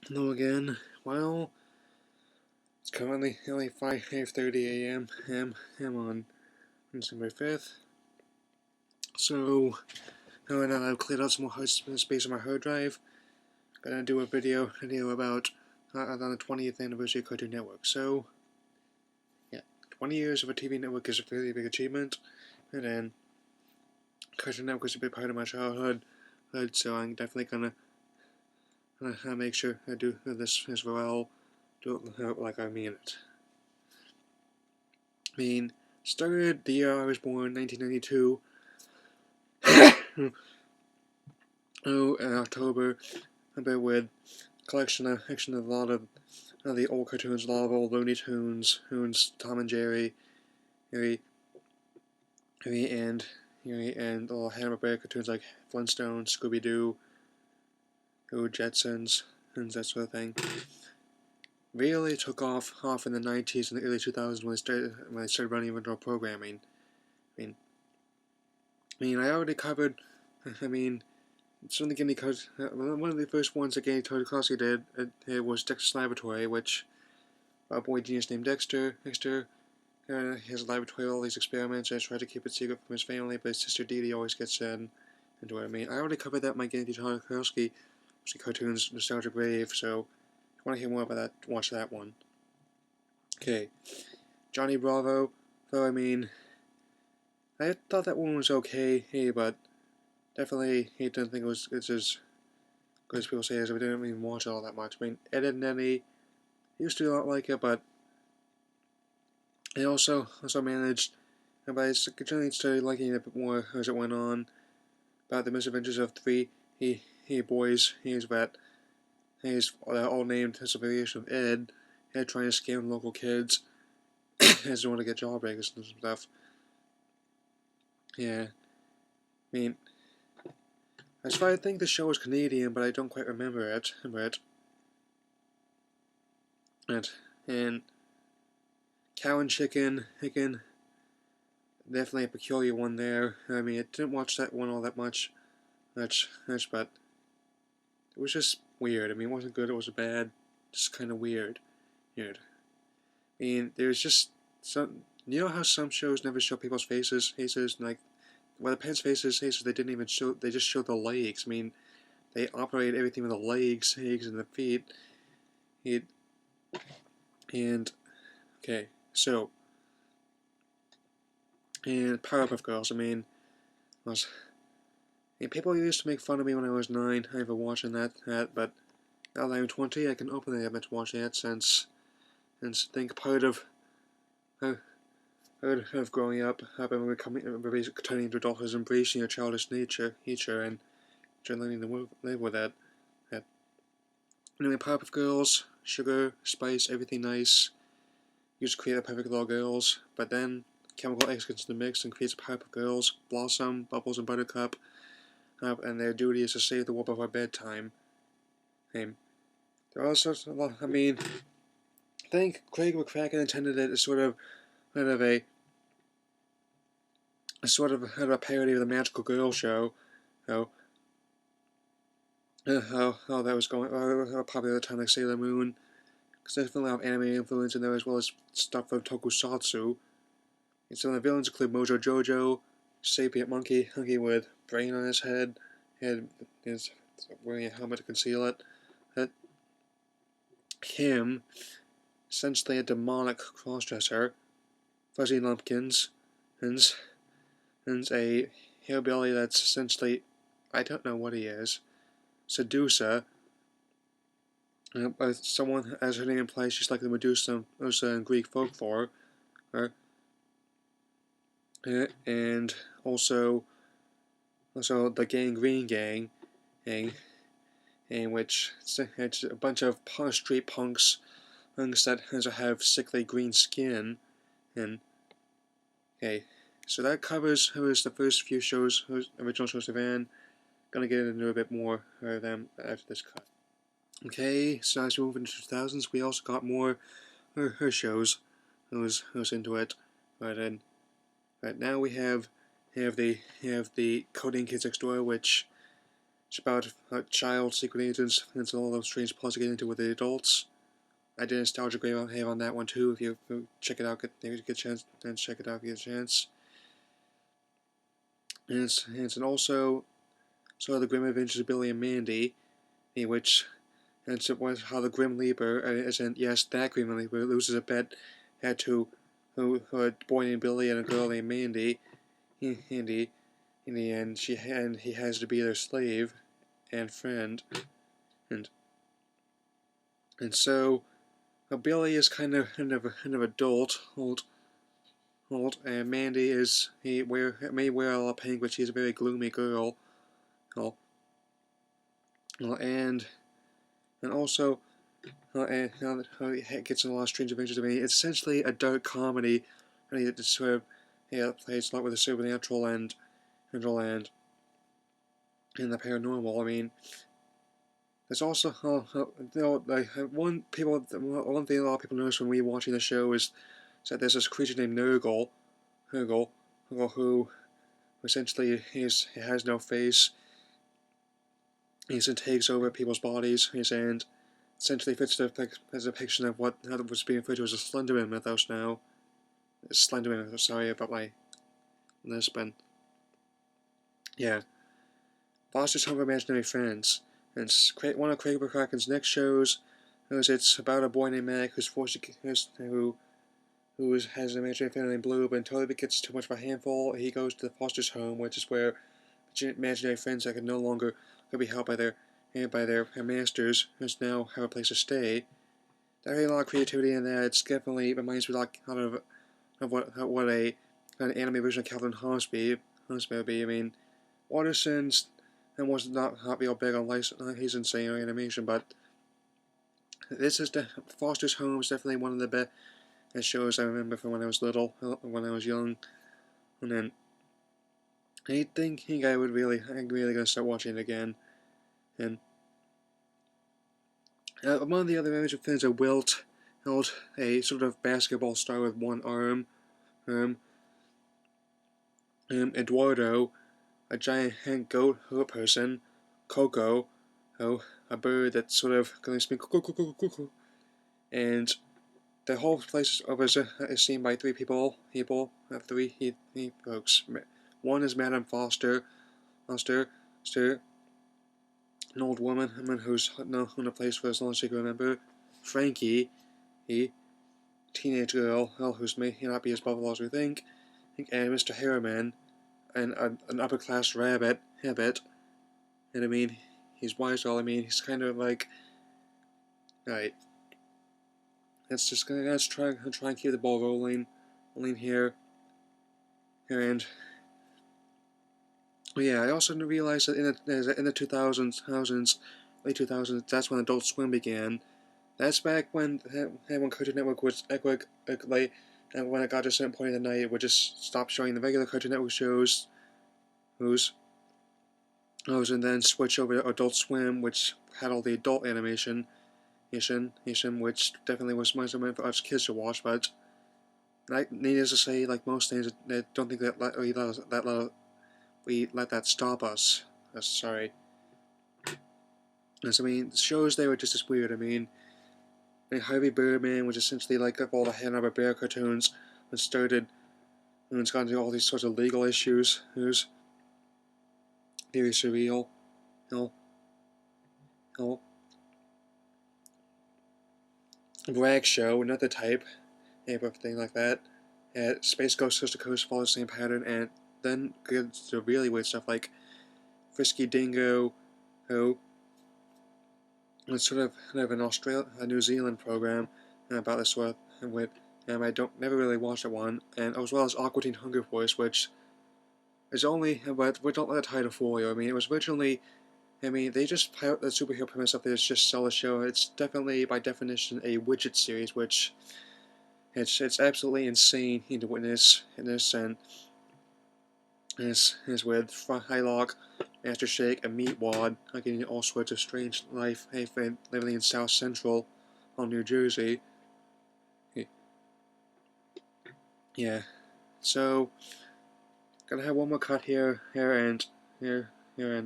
Hello again. Well, it's currently only 5:30 a.m. on December 5th. So, now that I've cleared out some more space on my hard drive, I'm gonna do a video about on the 20th anniversary of Cartoon Network. So, yeah, 20 years of a TV network is a really big achievement, and then Cartoon Network is a big part of my childhood. So I'm definitely gonna make sure I do this as well. Do it like I mean it. I mean, started the year I was born, 1992. In October, a bit with collection of a lot of the old cartoons, a lot of old Looney Tunes, Tom and Jerry, Harry, and all Hanna-Barbera cartoons like Flintstones, Scooby-Doo, Jetsons, and that sort of thing. Really took off in the 90s and the early 2000s when I started running original programming. I I already covered. Something Guinea one of the first ones that Guinea Tartakovsky did it was Dexter's Laboratory, which a boy genius named Dexter has a laboratory with all these experiments and tries to keep it secret from his family, but his sister Dee Dee always gets into it. I already covered that in my Guinea Tartakovsky cartoons Nostalgia Grave, so if you want to hear more about that, watch that one. Okay, Johnny Bravo. So I thought that one was okay, but definitely didn't think it's as good as people say, as we didn't even watch it all that much. Ed and Eddie used to not like it, but I also managed, but I continually started liking it a bit more as it went on. About the misadventures of three boys. He's all named as a variation of Ed. Ed trying to scam local kids as they want to get jawbreakers and stuff. Yeah, as far as I think the show is Canadian, but I don't quite remember it. And Cow and Chicken, definitely a peculiar one there. I didn't watch that one all that much, but it was just weird. It wasn't good, it was bad, just kind of weird. There's just some. You know how some shows never show people's faces, like, well, the Pens' faces, they didn't even show. They just showed the legs. They operate everything with the legs, and the feet. And okay, so and Powerpuff Girls. Was people used to make fun of me when I was 9 for watching that, but now that I'm 20, I can openly admit to watching it since think part of growing up and turning into adulthood is embracing your childish nature, and learning to live with that. Anyway, Powerpuff Girls, sugar, spice, everything nice. Used to create the perfect little girls, but then Chemical X gets in the mix and creates Powerpuff Girls, Blossom, Bubbles, and Buttercup, and their duty is to save the world before bedtime. There are all sorts of, I think Craig McCracken intended it as sort of a parody of the Magical Girl show. How that was going, how popular at the time, like Sailor Moon. Because there's definitely a lot of anime influence in there, as well as stuff from Tokusatsu. And some of the villains include Mojo Jojo, Sapient Monkey with brain on his head, is wearing a helmet to conceal it. Him, essentially a demonic crossdresser. Fuzzy Lumpkins, and a hillbilly that's essentially, I don't know what he is, Sedusa. Someone, as her name implies, she's like the Medusa in Greek folklore. And also the Gangrene Gang, in which it's a bunch of street punks that have sickly green skin. And okay, so that covers the first few shows, original shows of Anne. Gonna get into a bit more of them after this cut. Okay, so as we move into the 2000s, we also got more her shows. I was into it, but right now we have the Coding Kids Next Door, which It's about child secret agents and all those strange plots to get into with the adults. I did a nostalgia grave on that one too. If you check it out, get a chance, then check it out if you get a chance. And it's also sort of the Grim Adventures of Billy and Mandy, in which it's how the Grim Reaper, isn't yes that Grim Reaper loses a bet had to a boy named Billy and a girl named Mandy. Andy, in the end, he has to be their slave and friend, and so Billy is kind of adult, old, and Mandy is may wear a lot of pink, but she's a very gloomy girl, and also it gets in a lot of strange adventures. I mean, it's essentially a dark comedy, and it sort of plays a lot with the supernatural and the paranormal. I mean, there's also one thing a lot of people notice when we watching the show is that there's this creature named Nurgle, who essentially he has no face. He takes over people's bodies, and essentially fits the depiction of what was being referred to as a Slenderman mythos now. Slenderman mythos, sorry about my lisp, yeah. Foster's Home for Imaginary Friends. And it's one of Craig McCracken's next shows. It's about a boy named Mac who has an imaginary friend named Blue, but until it gets too much of a handful, he goes to the foster's home, which is where imaginary friends that can no longer be held by their masters, who now have a place to stay. There's a lot of creativity in that. It's definitely reminds me like of what an anime version of Calvin Hobbes would be. I mean, Watterson's and was not real big on licensing or animation, but this is Foster's Home is definitely one of the best shows I remember from when I was little, when I was young, and then I think I'm really gonna start watching it again. And among the other members of fans are Wilt, a sort of basketball star with one arm, Eduardo, a giant goat person, Coco, a bird that sort of can speak, and the whole place is seen by three three folks. One is Madame Foster, an old woman who's known a place for as long as she can remember. Frankie, a teenage girl who may not be as bubbly as we think, and Mr. Harriman, and an upper class rabbit. And I mean, he's wise. I mean, he's kind of like, right. Let's try and keep the ball rolling here. And yeah, I also realized that in the 2000s, late 2000s, that's when Adult Swim began. That's back when Cartoon Network was late, and when it got to a certain point in the night, it would just stop showing the regular Cartoon Network shows, and then switch over to Adult Swim, which had all the adult animation, which definitely was meant for us kids to watch. But needless to say, like most things, I don't think that we let that stop us. Sorry. I mean, shows they were just as weird. I mean, Harvey Birdman was essentially like all the Hanna-Barbera cartoons, and it's gotten into all these sorts of legal issues. It was very surreal. Rag Show, another type of thing like that. Space Ghost Coast to Coast follows the same pattern, and then gets to really weird stuff like Frisky Dingo, it's sort of a New Zealand program about this sort of with, I never really watched that one, and as well as Aqua Teen Hunger Force, which is only, but we don't let the title fool you. I mean, it was originally, they just pilot the superhero premise up there to just sell a show. It's definitely, by definition, a widget series, which it's absolutely insane to witness in this, and is with Hylock, Master Shake, and Meatwad, getting all sorts of strange life living in South Central on New Jersey. Yeah, so gonna have one more cut here and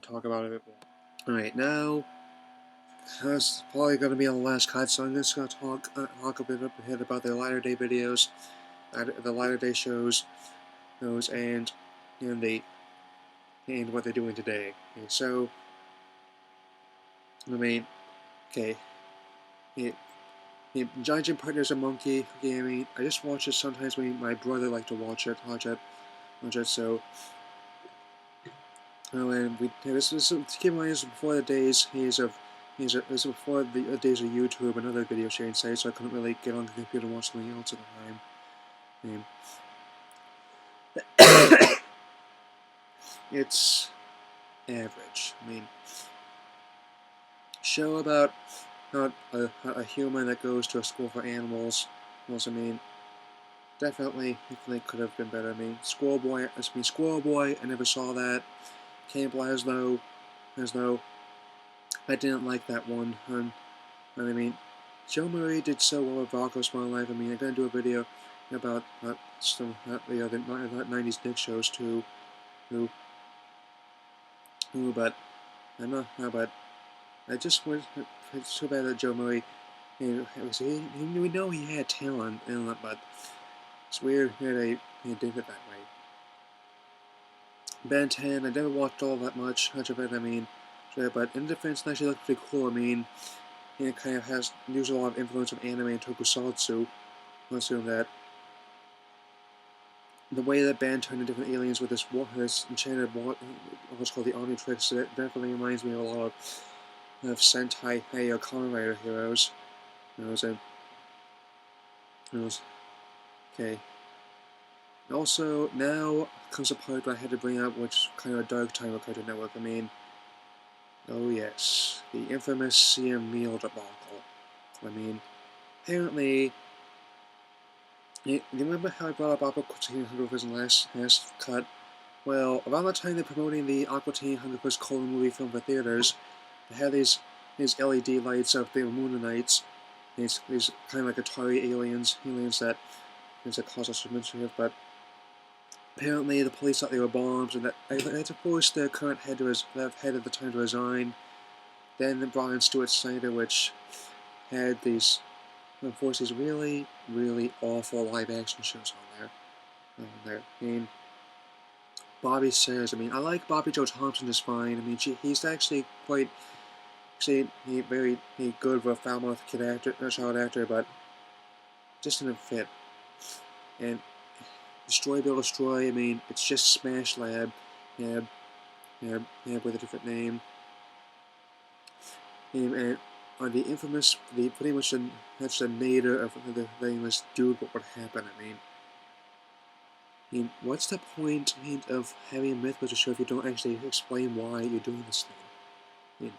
talk about it a bit more. Alright, now, that's probably going to be on the last cut, so I'm just going to talk a bit up ahead about the latter day videos, the latter day shows, and what they're doing today. Okay, so, I mean, okay, Giant Gym Partners a Monkey. Okay, I mean, I just watch it sometimes when my brother likes to watch it. So, and this is to keep in mind, this is before the days this was before the days of YouTube and other video sharing sites, so I couldn't really get on the computer and watch something else at the time. It's average. I mean, show about a human that goes to a school for animals. I mean, definitely could have been better. I mean, Squirrel Boy. I never saw that. Campbell as though I didn't like that one. And I mean, Joe Murray did so well with Rocko's Modern Life. I mean, I'm gonna do a video about the 90s Nick shows too. But I'm not. But I just was. It's too bad that Joe Murray. We know he had talent, but it's weird that he did it that way. Ben 10, I never watched all that much of it. I mean, but in defense, it actually looked pretty cool. I mean, it kind of has uses a lot of influence from anime and tokusatsu. Let's assume that the way that Ben turned into different aliens with this enchanted what's called the Omnitrix, it definitely reminds me of a lot of Sentai Kamen Rider heroes. Okay. Also, now comes a part that I had to bring up, which is kind of a dark time of Cartoon Network. I mean, oh yes, the infamous CM Meal debacle. I mean, apparently, you remember how I brought up Aqua Teen Hunger Force in the last cut? Well, around the time they're promoting the Aqua Teen Hunger Force Colon movie film for theaters, they had these LED lights of the Moonanites, these kind of like Atari aliens that cause us to mention, but apparently the police thought they were bombs, and that they had to force their current head at the time to resign. Then brought in Stuart Snyder, which had these really, really awful live action shows on there. I mean, Bobby says, I mean, I like Bobby Joe Thompson is fine. I mean, he's actually very good for a foul-mouthed child actor, but just didn't fit. And Destroy Build Destroy, I mean, it's just Smash Lab, with a different name. And on the infamous, pretty much that's the nadir of the famous Dude, What Would Happen? I mean, what's the point of having a Mythbusters show if you don't actually explain why you're doing this thing?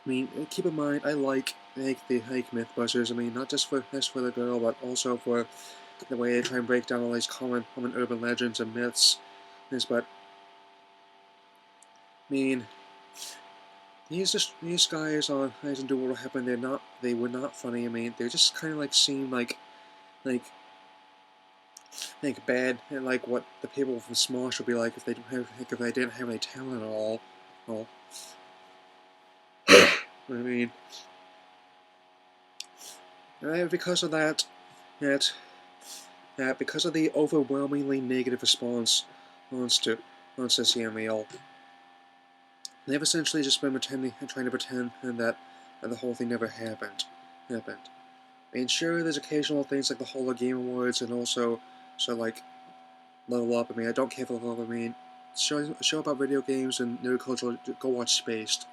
I mean, keep in mind, I like the Mythbusters. I mean, not just for the girl, but also for the way they try and break down all these common urban legends and myths. But I mean, these guys on Eyes and Do What Will Happen, they were not funny. I mean, they just kind of like seemed like bad, and like what the people from Smosh would be like if they didn't have any talent at all. I mean, because of that, because of the overwhelmingly negative response to CML, they've essentially just been trying to pretend that the whole thing never happened. I mean, sure, there's occasional things like the Hall of Game Awards and also like Level Up. I mean, I don't care for Level Up. I mean, show about video games and nerd culture. Go watch Spaced.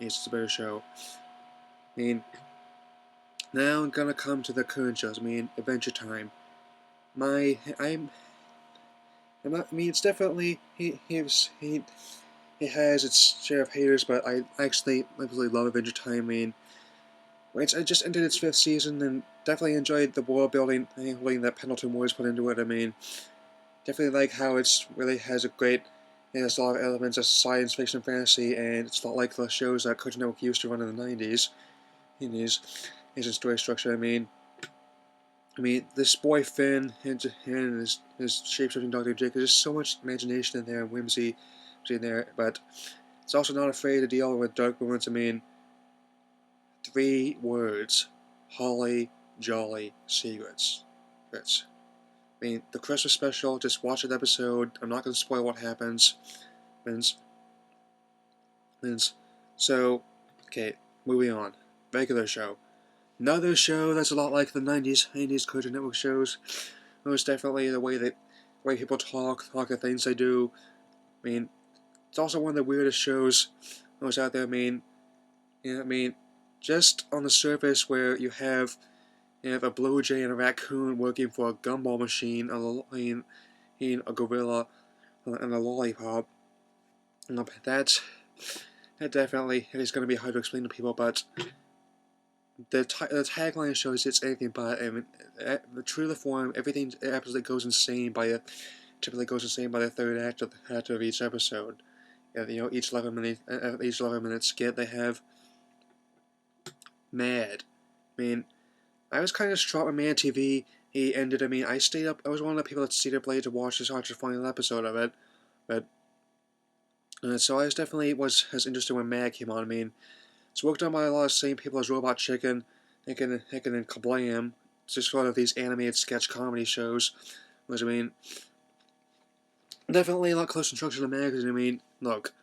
It's a better show. I mean, now I'm gonna come to the current shows. I mean, Adventure Time. I mean, it's definitely he has its share of haters, but I absolutely love Adventure Time. I mean, it just ended its 5th season, and definitely enjoyed the world building that Pendleton Woods put into it. I mean, definitely like how it really has a lot of elements of science fiction, fantasy, and it's not like the shows that Cartoon Network used to run in the 90s. In his story structure, I mean, this boy Finn and his shape-shifting Dr. Jake, there's just so much imagination in there and whimsy in there, but It's also not afraid to deal with dark moments. I mean, 3 words: Holly Jolly Secrets. I mean, the Christmas special. Just watch that episode. I'm not going to spoil what happens. So, okay, moving on. Regular show. Another show that's a lot like the 80s Cartoon Network shows. Most definitely the way people talk the things they do. I mean, it's also one of the weirdest shows that was out there. Just on the surface where you have a blue jay and a raccoon working for a gumball machine, a gorilla, and a lollipop. That definitely is going to be hard to explain to people, but the tagline shows it's anything but. I mean, true to the form, everything absolutely typically goes insane by the third act of each episode. Each 11-minute skit they have. Mad. I mean, I was kind of struck when Mad TV he ended. I mean, I stayed up. I was one of the people that stayed up late to watch the final episode of it, but so I was as interested when Mad came on. I mean, it's worked on by a lot of the same people as Robot Chicken, Hicken and Kablam. It's just sort of these animated sketch comedy shows. Which, I mean, definitely a lot closer in structure to Mad. Because I mean, look,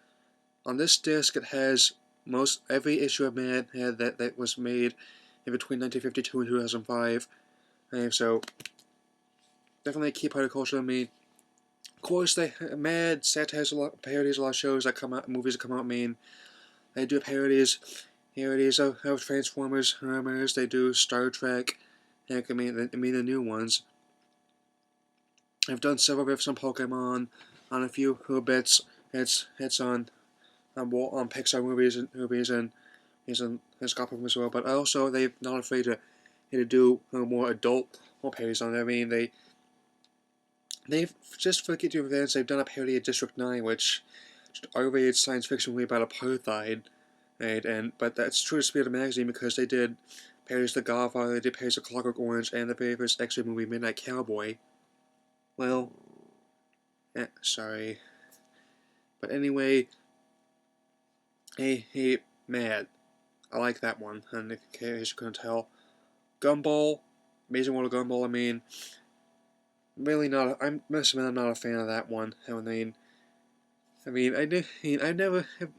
on this disc it has every issue of Mad that was made in between 1952 and 2005. And so definitely a key part of culture. I mean, of course, Mad satires parodies a lot of shows that come out, movies that come out. I mean, they do parodies of Transformers, they do Star Trek. Heck, I mean the new ones. I've done several riffs on Pokemon, on a few bits. It's on Pixar movies and Scott Pilgrim as well. But also they're not afraid to do more adult parodies on it. I mean they've just for the events they've done a parody of District 9, which is an R-rated science fiction movie about apartheid. Right, but that's true to Spirit of the magazine because they did parodies of The Godfather, they did parodies of Clockwork Orange, and the very first X-Men movie, Midnight Cowboy. Well, sorry. But anyway, hey, Mad. I like that one, and in case you couldn't tell. Gumball, Amazing World of Gumball, I mean, really not, I'm not a fan of that one. I'm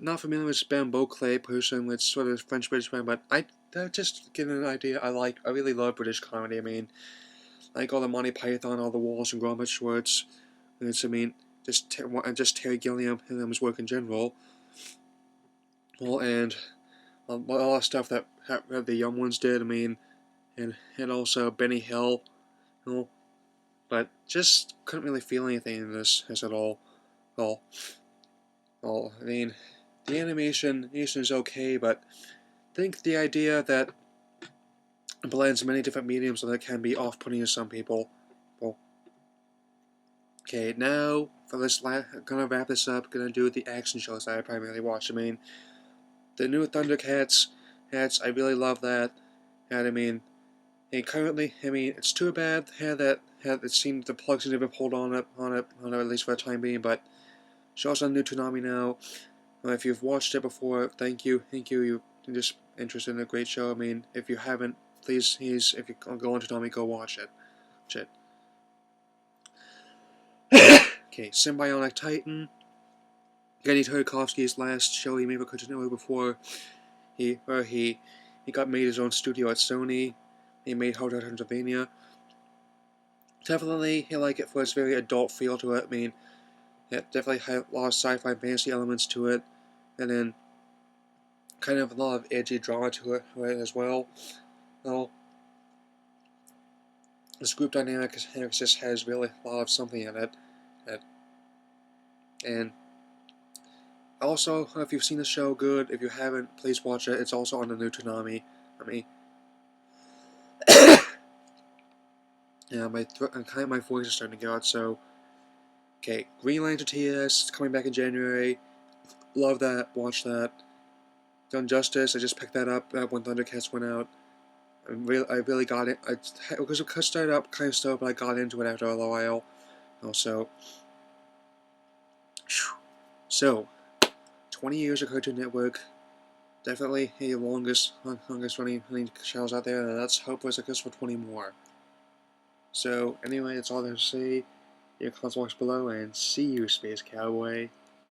not familiar with Ben Beauclerk person with sort of French British band, but just give an idea. I really love British comedy. I mean, like all the Monty Python, all the Wallace and Gromit shorts. Just Terry Gilliam and his work in general. Well, and a lot of stuff that the young ones did. I mean, and also Benny Hill, but just couldn't really feel anything in this at all. Well, I mean, the animation is okay, but I think the idea that it blends many different mediums so that can be off-putting to some people. Well, okay, now for this I'm gonna wrap this up. Gonna do the action shows that I primarily watch. I mean, the new Thundercats, I really love that. And currently, it's too bad that it seemed the plugs have been pulled on it at least for the time being, but show's on new Toonami now. If you've watched it before, thank you. You're just interested in a great show. I mean, if you haven't, please, if you go on Toonami, go watch it. Okay, Symbionic Titan. Genndy Tartakovsky's last show he made for Cartoon Network before he got made his own studio at Sony. He made Hotel Transylvania. Definitely, he like it for its very adult feel to it. I mean, it definitely had a lot of sci-fi fantasy elements to it, and then kind of a lot of edgy drama to it as well. Well, this group dynamic just has really a lot of something in it. And also, if you've seen the show, good. If you haven't, please watch it. It's also on the new Toonami. Yeah, my voice is starting to go out. So, okay, Green Lantern TS coming back in January. Love that. Watch that. Done Justice. I just picked that up when Thundercats went out. I really got it. Because it started out kind of slow, but I got into it after a while. Also, so 20 years of Cartoon Network. Definitely the longest running channels out there. Let's hope for success for 20 more. So anyway, that's all I have to say. Your comments box below, and see you, Space Cowboy.